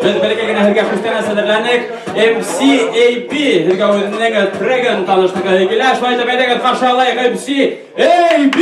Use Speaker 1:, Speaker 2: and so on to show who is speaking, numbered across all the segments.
Speaker 1: Biz belki herge Hüseyin'e sederlenek MCAP herge özünün tregen tanıştık. Gila şvayta bedege karşı alayık MCAP.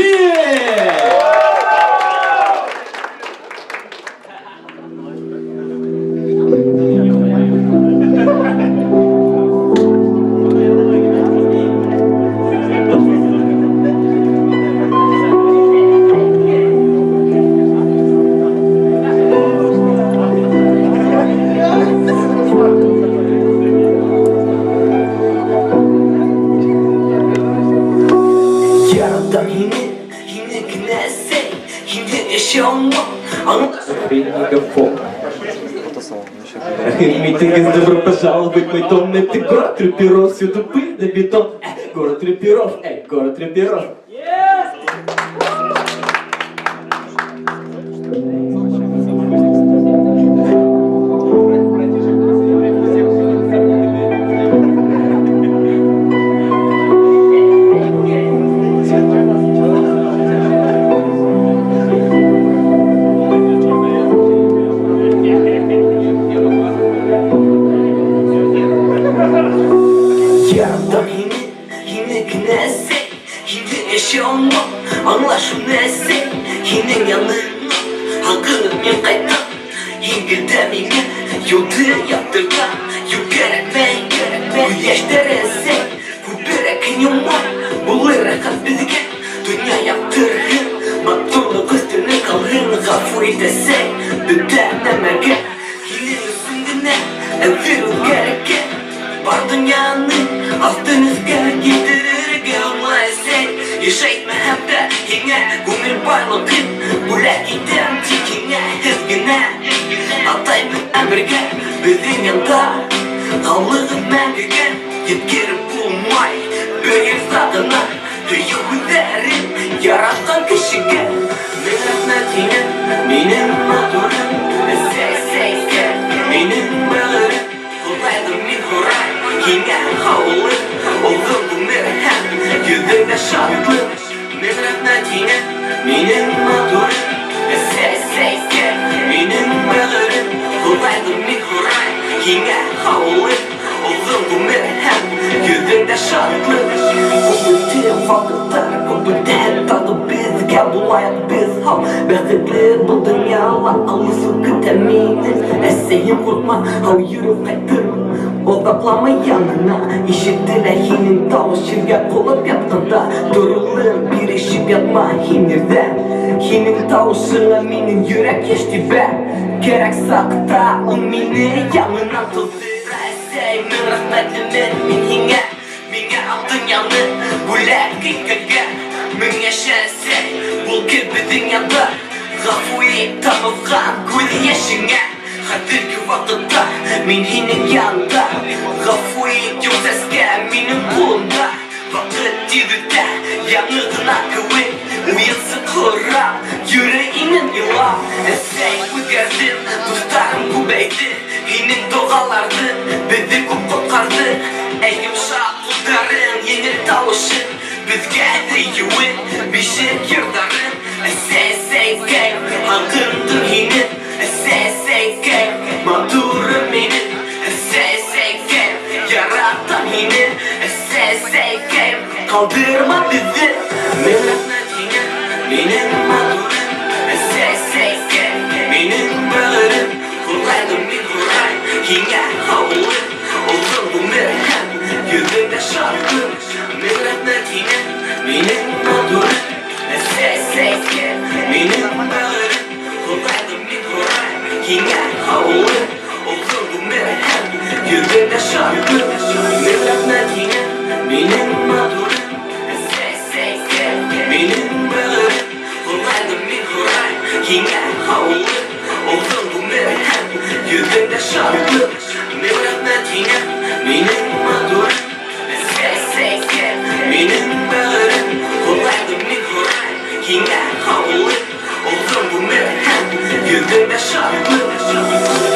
Speaker 2: Митинги добро пожаловать, мой дом, это город Трипперов, сюда пыль да бетон, город Трипперов, город Трипперов.
Speaker 3: Odaklama yanına işittiler hinin tavus şirge kolup yatkanda durulur bir işip yatma hinirden hinin tavusuna minin yürek geçti be gerek sakta o mini yanına tuttur Sevmin rahmetimin min hinge minge altın yanı Gulak kikaga min yaşarsa bul gibi dünyada Gafuyi tanıfgan gül yaşına Hadirki vakitta min hinin yanında Gafuyi yok seske minin kulunda Vakit yürüde yanıdına kıvı Uyansın kura yüreğinin yıla Esey gügerdin dostlarım kubeydi Hinin doğalardı bizi kukardı Eyyim şahlıdarın yenir tavuşun Bizge de yüvin bir şey kirdarın Esey gel hakkındır hinin Esey gel mağdurum benim Esey gel yaratan hinin Esey gel kaldırma bizi Milletin benim mağdurum Esey gel benim bağırım Kullaydım bir kuray yine havlu Oldum bu merhem yüzünde şarkı Milletin benim mağdurum Esey gel benim bağırım Kullaydım bir kuray yine havlu Oldum bu merhem yüzünde şarkı Milletin benim mağdurum Esey gel benim bağırım Kullaydım bir kuray yine havlu Oldum bu merhem yüzünde şarkı Milletin benim mağdurum Esey gel benim bağırım Kullaydım bir kuray yine havlu Oldum bu merhem yüzünde şarkı